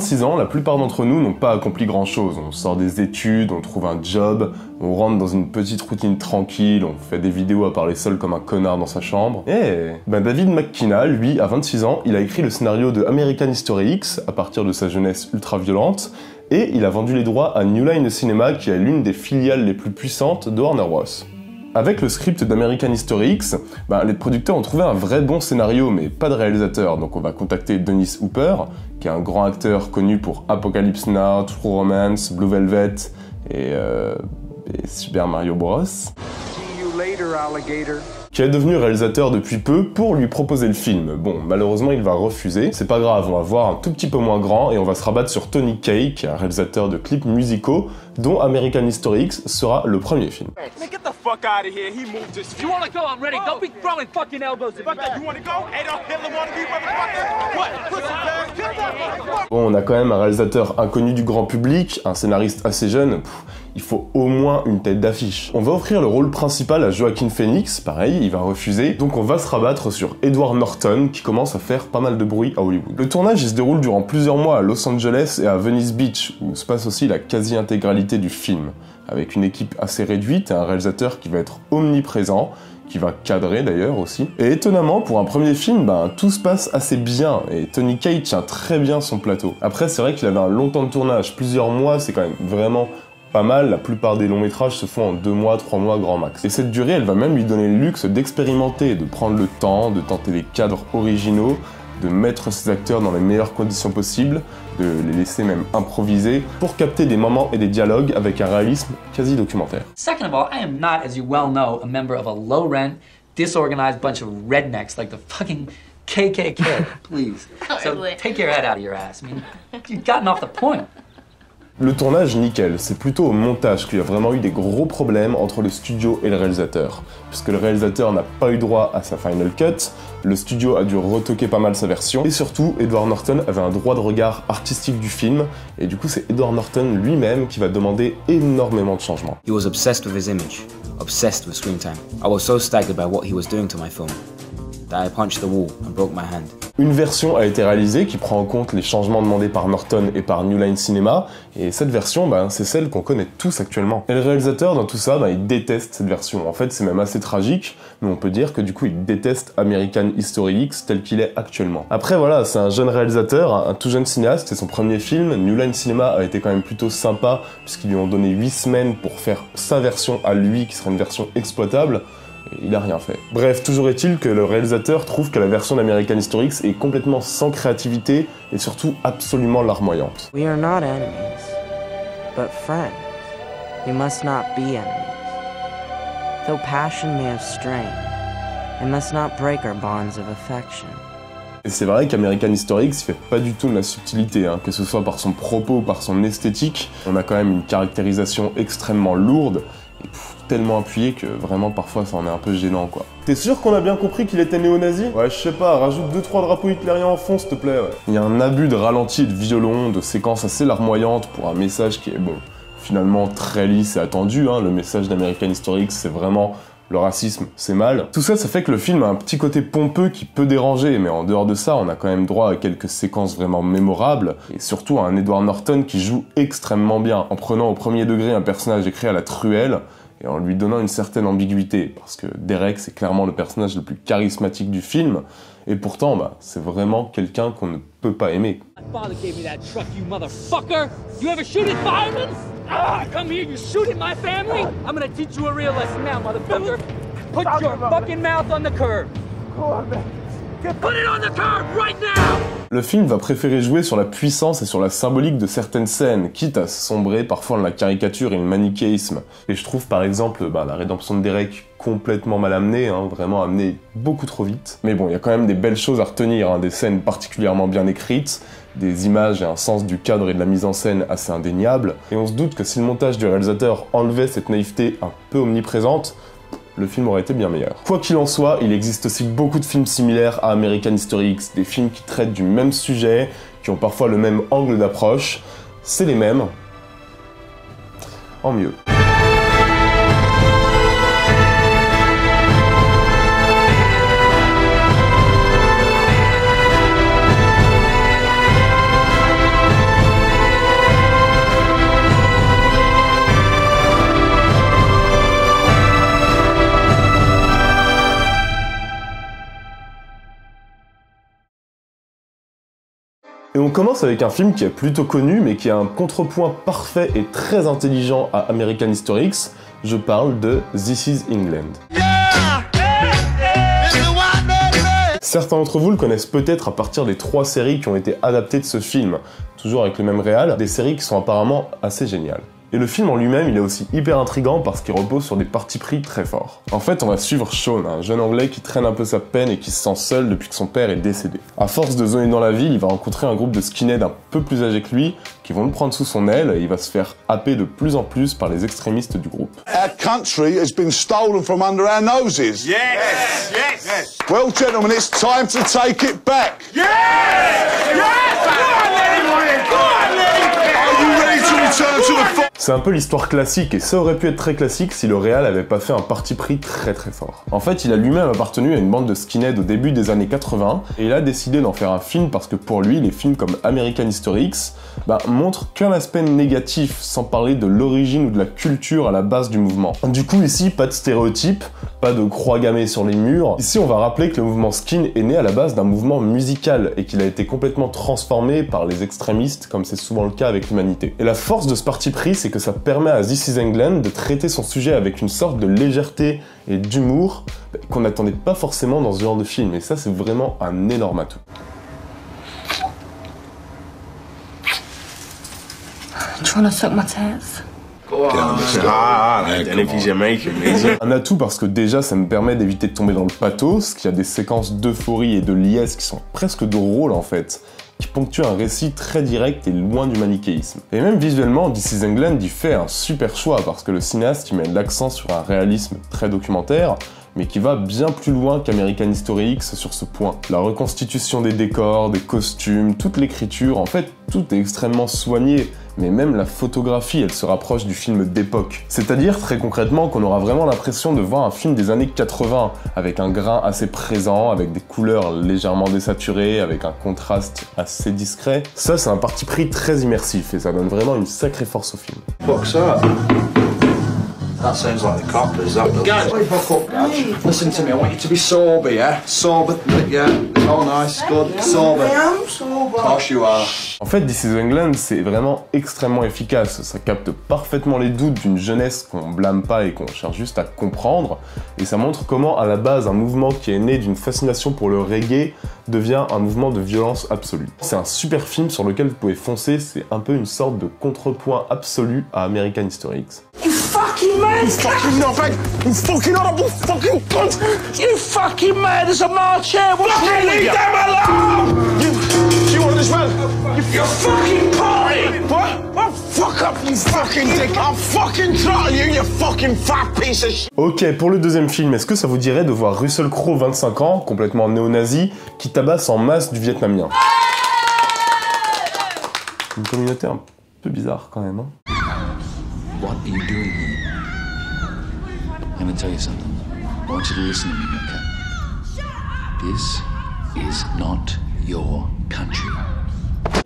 26 ans, la plupart d'entre nous n'ont pas accompli grand-chose. On sort des études, on trouve un job, on rentre dans une petite routine tranquille, on fait des vidéos à parler seul comme un connard dans sa chambre. Et David McKenna, lui, à 26 ans, il a écrit le scénario de American History X à partir de sa jeunesse ultra-violente, et il a vendu les droits à New Line Cinema, qui est l'une des filiales les plus puissantes de Warner Bros. Avec le script d'American History X, les producteurs ont trouvé un vrai bon scénario, mais pas de réalisateur, donc on va contacter Dennis Hopper, qui est un grand acteur connu pour Apocalypse Now, True Romance, Blue Velvet et Super Mario Bros. Qui est devenu réalisateur depuis peu pour lui proposer le film. Bon, malheureusement, il va refuser. C'est pas grave, on va voir un tout petit peu moins grand et on va se rabattre sur Tony Kaye, qui est un réalisateur de clips musicaux, dont American History X sera le premier film. Bon, on a quand même un réalisateur inconnu du grand public, un scénariste assez jeune. Il faut au moins une tête d'affiche. On va offrir le rôle principal à Joaquin Phoenix, pareil, il va refuser, donc on va se rabattre sur Edward Norton, qui commence à faire pas mal de bruit à Hollywood. Le tournage, il se déroule durant plusieurs mois à Los Angeles et à Venice Beach, où se passe aussi la quasi-intégralité du film, avec une équipe assez réduite et un réalisateur qui va être omniprésent, qui va cadrer d'ailleurs aussi. Et étonnamment, pour un premier film, tout se passe assez bien, et Tony Kaye tient très bien son plateau. Après, c'est vrai qu'il avait un long temps de tournage, plusieurs mois, c'est quand même vraiment pas mal, la plupart des longs métrages se font en 2 mois, 3 mois grand max. Et cette durée, elle va même lui donner le luxe d'expérimenter, de prendre le temps, de tenter des cadres originaux, de mettre ses acteurs dans les meilleures conditions possibles, de les laisser même improviser, pour capter des moments et des dialogues avec un réalisme quasi documentaire. Second of all, I am not, as you well know, a member of a low-rent, disorganized bunch of rednecks like the fucking KKK, please. So take your head out of your ass. I mean, you've gotten off the point. Le tournage, nickel, c'est plutôt au montage qu'il y a vraiment eu des gros problèmes entre le studio et le réalisateur. Puisque le réalisateur n'a pas eu droit à sa final cut, le studio a dû retoquer pas mal sa version, et surtout, Edward Norton avait un droit de regard artistique du film, et du coup c'est Edward Norton lui-même qui va demander énormément de changements. He was obsessed with his image, obsessed with screen time. I was so staggered by what he was doing to my film that I punched the wall and broke my hand. Une version a été réalisée qui prend en compte les changements demandés par Norton et par New Line Cinema, et cette version, c'est celle qu'on connaît tous actuellement. Et le réalisateur, dans tout ça, il déteste cette version. En fait, c'est même assez tragique, mais on peut dire que du coup, il déteste American History X tel qu'il est actuellement. Après, voilà, c'est un jeune réalisateur, un tout jeune cinéaste, c'est son premier film. New Line Cinema a été quand même plutôt sympa, puisqu'ils lui ont donné 8 semaines pour faire sa version à lui, qui serait une version exploitable. Il a rien fait. Bref, toujours est-il que le réalisateur trouve que la version d'American History X est complètement sans créativité et surtout absolument larmoyante. We are not enemies, but friends. We must not be enemies. Though passion may have strained, it must not break our bonds of affection. Et c'est vrai qu'American History X fait pas du tout de la subtilité, que ce soit par son propos ou par son esthétique. On a quand même une caractérisation extrêmement lourde et tellement appuyée que vraiment parfois ça en est un peu gênant quoi. T'es sûr qu'on a bien compris qu'il était néo-nazi? Ouais, je sais pas, rajoute 2-3 drapeaux hitlériens en fond s'il te plaît, ouais. Il y a un abus de ralenti et de violon, de séquences assez larmoyantes pour un message qui est finalement très lisse et attendu, le message d'American History X c'est vraiment le racisme, c'est mal. Tout ça, ça fait que le film a un petit côté pompeux qui peut déranger, mais en dehors de ça, on a quand même droit à quelques séquences vraiment mémorables, et surtout à un Edward Norton qui joue extrêmement bien, en prenant au premier degré un personnage écrit à la truelle, et en lui donnant une certaine ambiguïté, parce que Derek, c'est clairement le personnage le plus charismatique du film, et pourtant, c'est vraiment quelqu'un qu'on ne peut pas aimer. Come here, you shooting my family? I'm gonna teach you a real lesson now, motherfucker. Put your fucking mouth on the curb. Put it on the curb right now! Le film va préférer jouer sur la puissance et sur la symbolique de certaines scènes, quitte à sombrer parfois dans la caricature et le manichéisme. Et je trouve par exemple la rédemption de Derek complètement mal amenée, vraiment amenée beaucoup trop vite. Mais bon, il y a quand même des belles choses à retenir, des scènes particulièrement bien écrites, des images et un sens du cadre et de la mise en scène assez indéniables. Et on se doute que si le montage du réalisateur enlevait cette naïveté un peu omniprésente, le film aurait été bien meilleur. Quoi qu'il en soit, il existe aussi beaucoup de films similaires à American History X, des films qui traitent du même sujet, qui ont parfois le même angle d'approche. C'est les mêmes, en mieux. Et on commence avec un film qui est plutôt connu, mais qui a un contrepoint parfait et très intelligent à American History X. Je parle de This is England. Certains d'entre vous le connaissent peut-être à partir des 3 séries qui ont été adaptées de ce film, toujours avec le même réal, des séries qui sont apparemment assez géniales. Et le film en lui-même, il est aussi hyper intriguant parce qu'il repose sur des partis pris très forts. En fait, on va suivre Sean, un jeune anglais qui traîne un peu sa peine et qui se sent seul depuis que son père est décédé. À force de zoner dans la ville, il va rencontrer un groupe de skinheads un peu plus âgés que lui, qui vont le prendre sous son aile et il va se faire happer de plus en plus par les extrémistes du groupe. Our country has been stolen from under our noses. Yes! Yes! Yes! Well, gentlemen, it's time to take it back. Yes! Yes! Go on, Lenny! Go on, Lenny! Are you ready to return to the fight? C'est un peu l'histoire classique, et ça aurait pu être très classique si le réal avait pas fait un parti pris très fort. En fait, il a lui-même appartenu à une bande de skinheads au début des années 80, et il a décidé d'en faire un film parce que pour lui, les films comme American History X montrent qu'un aspect négatif, sans parler de l'origine ou de la culture à la base du mouvement. Du coup, ici, pas de stéréotypes, pas de croix gammées sur les murs. Ici, on va rappeler que le mouvement skin est né à la base d'un mouvement musical, et qu'il a été complètement transformé par les extrémistes, comme c'est souvent le cas avec l'humanité. Et la force de ce parti pris, c'est que ça permet à This is England de traiter son sujet avec une sorte de légèreté et d'humour qu'on n'attendait pas forcément dans ce genre de film, et ça c'est vraiment un énorme atout. Un atout parce que déjà ça me permet d'éviter de tomber dans le pathos, qu'il y a des séquences d'euphorie et de liesse qui sont presque drôles en fait, qui ponctue un récit très direct et loin du manichéisme. Et même visuellement, This is England y fait un super choix parce que le cinéaste y met l'accent sur un réalisme très documentaire, mais qui va bien plus loin qu'American History X sur ce point. La reconstitution des décors, des costumes, toute l'écriture, en fait, tout est extrêmement soigné, mais même la photographie, elle se rapproche du film d'époque. C'est-à-dire, très concrètement, qu'on aura vraiment l'impression de voir un film des années 80, avec un grain assez présent, avec des couleurs légèrement désaturées, avec un contraste assez discret. Ça, c'est un parti pris très immersif, et ça donne vraiment une sacrée force au film. What's that? That sounds like the coppers, that does. Guys, wait, fuck up, guys. Listen to me, I want you to be sober, yeah? Sober, yeah. Oh, nice, good. Sober. I am sober. Of course you are. En fait, This is England, c'est vraiment extrêmement efficace. Ça capte parfaitement les doutes d'une jeunesse qu'on blâme pas et qu'on cherche juste à comprendre. Et ça montre comment, à la base, un mouvement qui est né d'une fascination pour le reggae devient un mouvement de violence absolue. C'est un super film sur lequel vous pouvez foncer, c'est un peu une sorte de contrepoint absolu à American History X. You fucking mad! You fucking nothing! You fucking horrible fucking cunt! You fucking mad as a March here! What's wrong with you? Leave them alone! You want this man? You fucking party! What? Oh, fuck up, you fucking dick! I'll fucking throttle you, you fucking fat piece of shit! Ok, pour le deuxième film, est-ce que ça vous dirait de voir Russell Crowe, 25 ans, complètement néo-nazi, qui tabasse en masse du vietnamien? Une communauté un peu bizarre quand même, hein? What are you doing here? I'm gonna tell you something. I want you to listen to me, okay? This is not your country.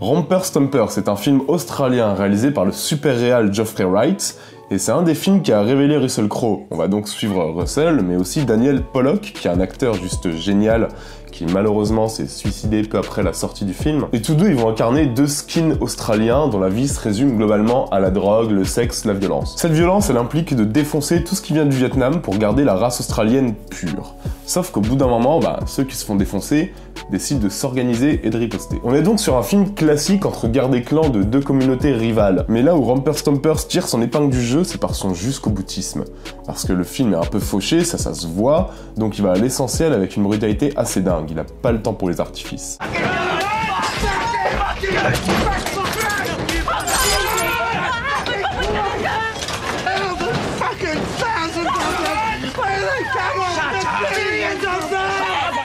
Romper Stomper, c'est un film australien réalisé par le super réal Geoffrey Wright, et c'est un des films qui a révélé Russell Crowe. On va donc suivre Russell, mais aussi Daniel Pollock, qui est un acteur juste génial, qui malheureusement s'est suicidé peu après la sortie du film. Et tous deux, ils vont incarner deux skins australiens dont la vie se résume globalement à la drogue, le sexe, la violence. Cette violence, elle implique de défoncer tout ce qui vient du Vietnam pour garder la race australienne pure. Sauf qu'au bout d'un moment, ceux qui se font défoncer décident de s'organiser et de riposter. On est donc sur un film classique entre guerre des clans de deux communautés rivales. Mais là où Romper Stomper tire son épingle du jeu, c'est par son jusqu'au boutisme. Parce que le film est un peu fauché, ça se voit, donc il va à l'essentiel avec une brutalité assez dingue. Il a pas le temps pour les artifices.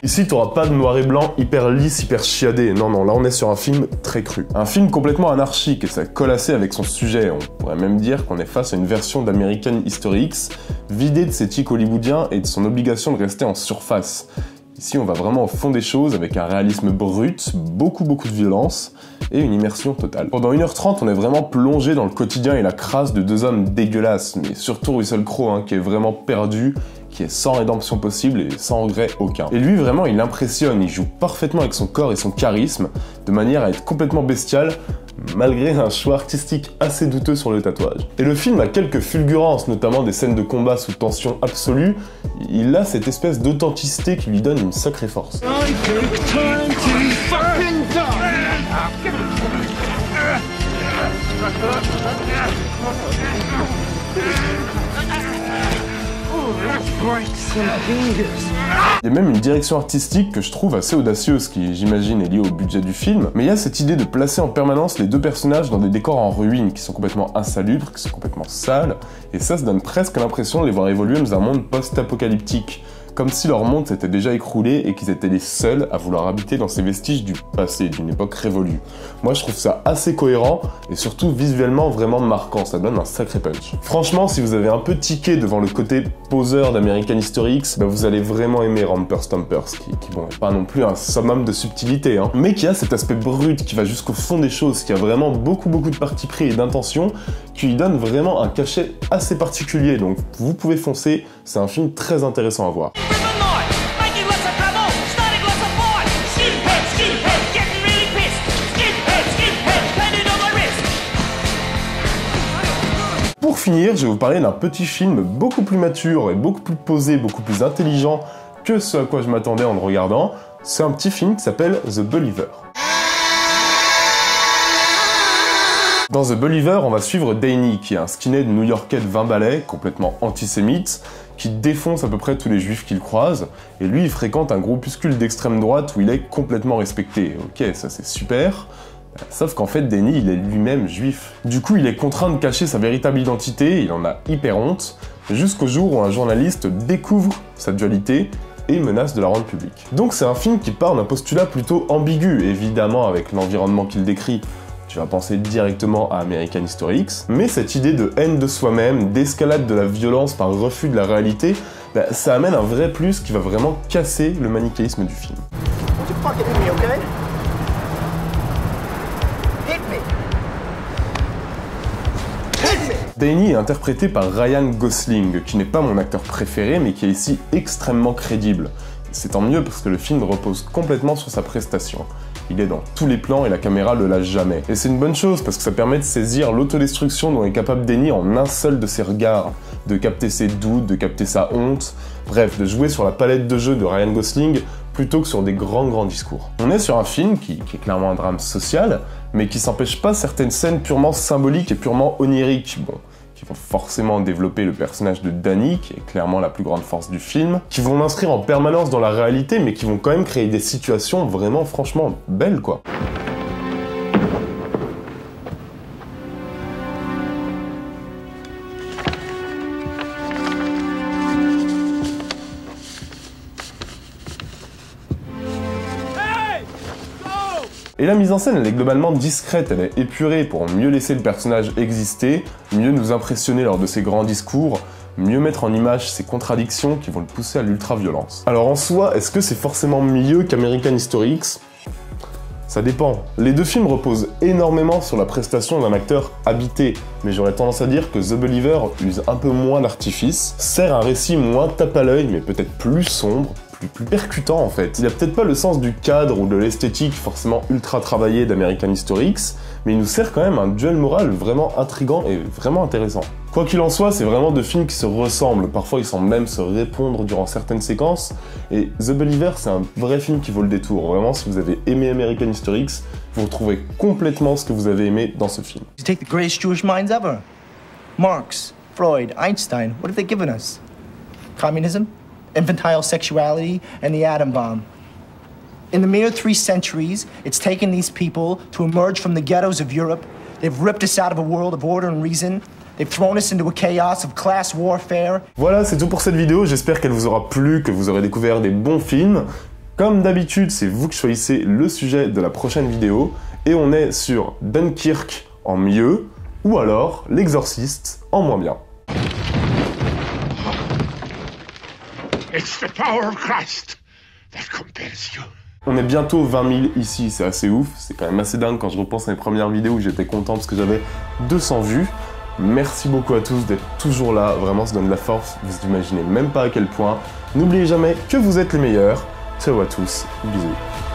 Ici, t'auras pas de noir et blanc hyper lisse, hyper chiadé. Non, non, là on est sur un film très cru. Un film complètement anarchique et ça colle assez avec son sujet. On pourrait même dire qu'on est face à une version d'American History X vidée de ses tics hollywoodiens et de son obligation de rester en surface. Ici, on va vraiment au fond des choses avec un réalisme brut, beaucoup de violence et une immersion totale. Pendant 1h30, on est vraiment plongé dans le quotidien et la crasse de deux hommes dégueulasses, mais surtout Russell Crowe qui est vraiment perdu, qui est sans rédemption possible et sans regret aucun. Et lui vraiment il impressionne, il joue parfaitement avec son corps et son charisme, de manière à être complètement bestial, malgré un choix artistique assez douteux sur le tatouage. Et le film a quelques fulgurances, notamment des scènes de combat sous tension absolue, il a cette espèce d'authenticité qui lui donne une sacrée force. Il y a même une direction artistique que je trouve assez audacieuse, qui j'imagine est liée au budget du film, mais il y a cette idée de placer en permanence les deux personnages dans des décors en ruine, qui sont complètement insalubres, qui sont complètement sales, et ça donne presque l'impression de les voir évoluer dans un monde post-apocalyptique, comme si leur monde s'était déjà écroulé et qu'ils étaient les seuls à vouloir habiter dans ces vestiges du passé, d'une époque révolue. Moi je trouve ça assez cohérent et surtout visuellement vraiment marquant, ça donne un sacré punch. Franchement, si vous avez un peu tiqué devant le côté poseur d'American History X, bah vous allez vraiment aimer Romper Stompers, qui bon, est pas non plus un summum de subtilité, hein, mais qui a cet aspect brut, qui va jusqu'au fond des choses, qui a vraiment beaucoup de parti pris et d'intention, qui lui donne vraiment un cachet assez particulier, donc vous pouvez foncer, c'est un film très intéressant à voir. Pour finir, je vais vous parler d'un petit film beaucoup plus mature et beaucoup plus posé, beaucoup plus intelligent que ce à quoi je m'attendais en le regardant. C'est un petit film qui s'appelle The Believer. Dans The Believer, on va suivre Danny, qui est un skinhead new-yorkais de 20 balais, complètement antisémite, qui défonce à peu près tous les juifs qu'il croise, et lui il fréquente un groupuscule d'extrême droite où il est complètement respecté. Ok, ça c'est super. Sauf qu'en fait, Danny, il est lui-même juif. Du coup, il est contraint de cacher sa véritable identité, il en a hyper honte, jusqu'au jour où un journaliste découvre sa dualité et menace de la rendre publique. Donc c'est un film qui part d'un postulat plutôt ambigu, évidemment avec l'environnement qu'il décrit. Tu vas penser directement à American History X, mais cette idée de haine de soi-même, d'escalade de la violence par refus de la réalité, bah, ça amène un vrai plus qui va vraiment casser le manichéisme du film. Danny est interprété par Ryan Gosling, qui n'est pas mon acteur préféré, mais qui est ici extrêmement crédible. C'est tant mieux parce que le film repose complètement sur sa prestation. Il est dans tous les plans et la caméra le lâche jamais. Et c'est une bonne chose parce que ça permet de saisir l'autodestruction dont est capable Danny en un seul de ses regards, de capter ses doutes, de capter sa honte, bref, de jouer sur la palette de jeu de Ryan Gosling plutôt que sur des grands discours. On est sur un film qui est clairement un drame social, mais qui s'empêche pas certaines scènes purement symboliques et purement oniriques, bon, qui vont forcément développer le personnage de Danny, qui est clairement la plus grande force du film, qui vont l'inscrire en permanence dans la réalité, mais qui vont quand même créer des situations vraiment franchement belles, quoi. Et la mise en scène, elle est globalement discrète, elle est épurée pour mieux laisser le personnage exister, mieux nous impressionner lors de ses grands discours, mieux mettre en image ses contradictions qui vont le pousser à l'ultra-violence. Alors en soi, est-ce que c'est forcément mieux qu'American History X ? Ça dépend. Les deux films reposent énormément sur la prestation d'un acteur habité, mais j'aurais tendance à dire que The Believer use un peu moins d'artifice, sert un récit moins tape à l'œil, mais peut-être plus sombre, plus percutant en fait. Il a peut-être pas le sens du cadre ou de l'esthétique forcément ultra travaillé d'American History X, mais il nous sert quand même un duel moral vraiment intriguant et vraiment intéressant. Quoi qu'il en soit, c'est vraiment deux films qui se ressemblent, parfois ils semblent même se répondre durant certaines séquences, et The Believer c'est un vrai film qui vaut le détour. Vraiment, si vous avez aimé American History X, vous retrouvez complètement ce que vous avez aimé dans ce film. You take the greatest Jewish minds ever. Marx, Freud, Einstein, what have they given us? Communism? Infantile sexuality, and the atom bomb. In the mere 3 centuries, it's taken these people to emerge from the ghettos of Europe. They've ripped us out of a world of order and reason. They've thrown us into a chaos of class warfare. Voilà, c'est tout pour cette vidéo. J'espère qu'elle vous aura plu, que vous aurez découvert des bons films. Comme d'habitude, c'est vous qui choisissez le sujet de la prochaine vidéo. Et on est sur Dunkirk en mieux, ou alors L'Exorciste en moins bien. It's the power of Christ that compels you. On est bientôt 20 000 ici, c'est assez ouf, c'est quand même assez dingue quand je repense à mes premières vidéos où j'étais content parce que j'avais 200 vues. Merci beaucoup à tous d'être toujours là, vraiment ça donne de la force, vous imaginez même pas à quel point. N'oubliez jamais que vous êtes les meilleurs. Ciao à tous, bisous.